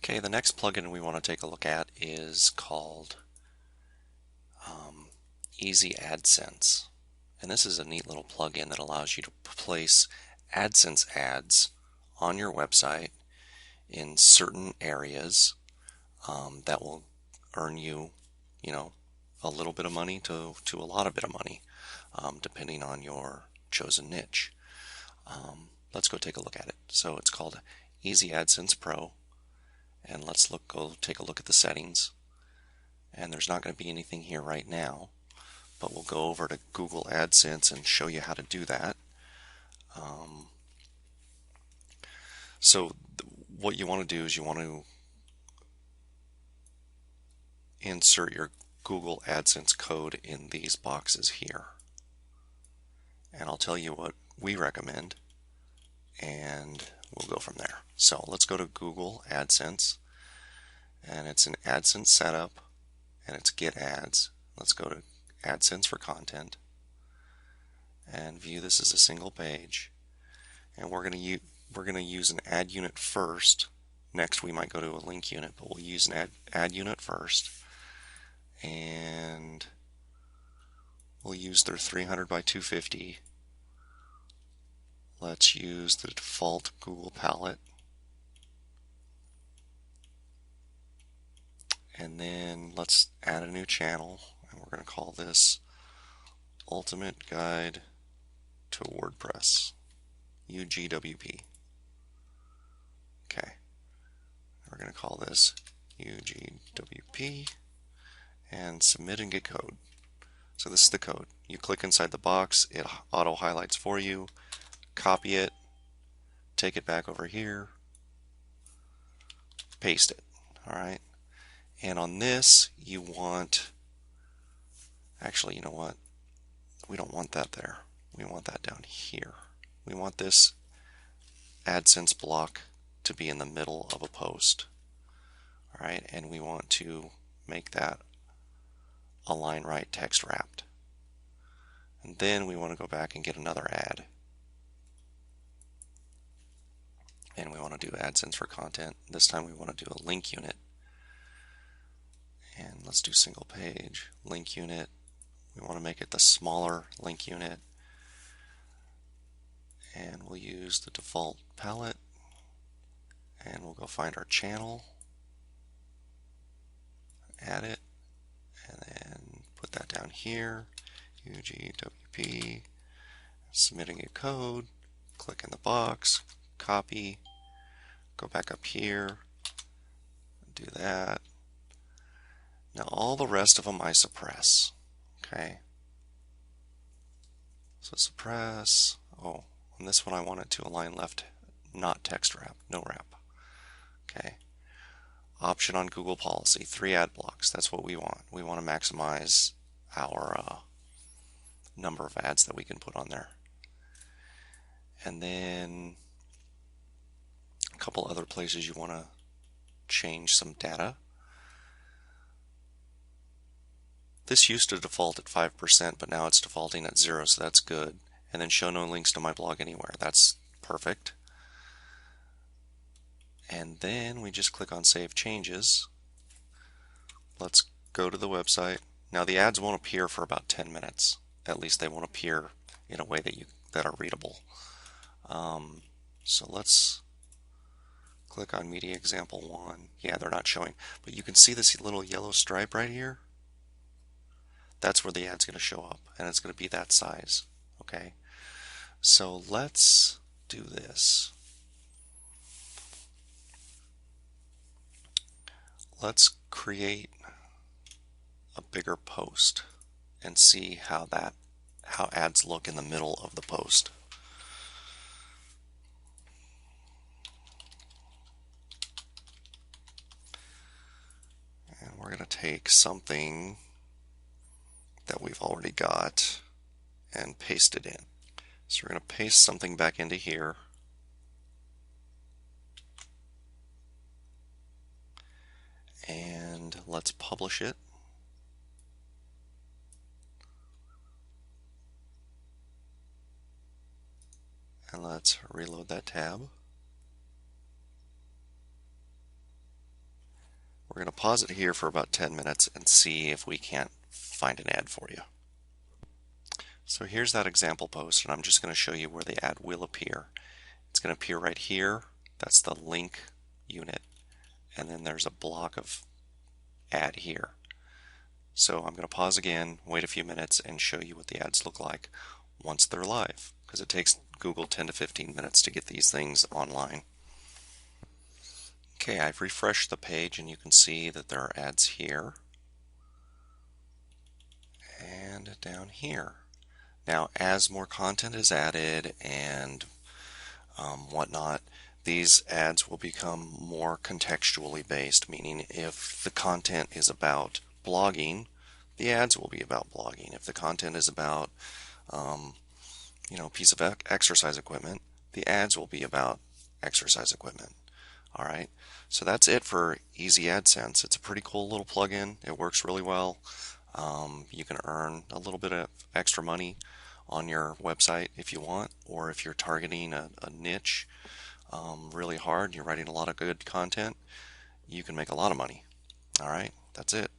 Okay, the next plugin we want to take a look at is called Easy Adsense. And this is a neat little plugin that allows you to place Adsense ads on your website in certain areas that will earn you, a little bit of money to a lot of bit of money, depending on your chosen niche. Let's go take a look at it. So it's called Easy AdSense Pro. And let's go take a look at the settings. And there's not going to be anything here right now, but we'll go over to Google AdSense and show you how to do that. What you want to do is you want to insert your Google AdSense code in these boxes here. And I'll tell you what we recommend, and we'll go from there. So let's go to Google AdSense, and it's an AdSense setup, and it's Get Ads. Let's go to AdSense for content and view this as a single page. And we're going to use an ad unit first. Next we might go to a link unit, but we'll use an ad unit first. And we'll use their 300 by 250. Let's use the default Google palette. And then let's add a new channel, and we're going to call this Ultimate Guide to WordPress, UGWP. Okay, we're going to call this UGWP and submit and get code. So this is the code. You click inside the box, it auto highlights for you, copy it, take it back over here, paste it. Alright. And on this, you want, actually, you know what? We don't want that there. We want that down here. We want this AdSense block to be in the middle of a post. Alright, and we want to make that align right text wrapped. And then we want to go back and get another ad. And we want to do AdSense for content. This time we want to do a link unit. And let's do single page, link unit. We want to make it the smaller link unit. And we'll use the default palette. And we'll go find our channel, add it, and then put that down here, UGWP, submitting a code, click in the box, copy, go back up here, do that. Now all the rest of them I suppress, okay? So suppress, oh, on this one I want it to align left, not text wrap, no wrap. Okay. Option on Google policy, 3 ad blocks. That's what we want. We want to maximize our number of ads that we can put on there. And then a couple other places you want to change some data. This used to default at 5%, but now it's defaulting at 0, so that's good. And then show no links to my blog anywhere. That's perfect. And then we just click on Save Changes. Let's go to the website. Now the ads won't appear for about 10 minutes. At least they won't appear in a way that are readable. So let's click on Media Example 1. Yeah, they're not showing. But you can see this little yellow stripe right here. That's where the ad's going to show up. And it's going to be that size. Okay. So let's do this. Let's create a bigger post and see how ads look in the middle of the post. And we're going to take something that we've already got and paste it in. So we're going to paste something back into here. And let's publish it. And let's reload that tab. We're going to pause it here for about 10 minutes and see if we can't find an ad for you. So here's that example post, and I'm just going to show you where the ad will appear. It's going to appear right here. That's the link unit, and then there's a block of ad here. So I'm going to pause again, wait a few minutes, and show you what the ads look like once they're live, because it takes Google 10 to 15 minutes to get these things online. Okay, I've refreshed the page and you can see that there are ads here and down here. Now, as more content is added and whatnot, these ads will become more contextually based, meaning if the content is about blogging, the ads will be about blogging. If the content is about a piece of exercise equipment, the ads will be about exercise equipment. Alright, so that's it for Easy Adsense. It's a pretty cool little plugin. It works really well. You can earn a little bit of extra money on your website if you want, or if you're targeting a niche really hard, you're writing a lot of good content, you can make a lot of money. Alright, that's it.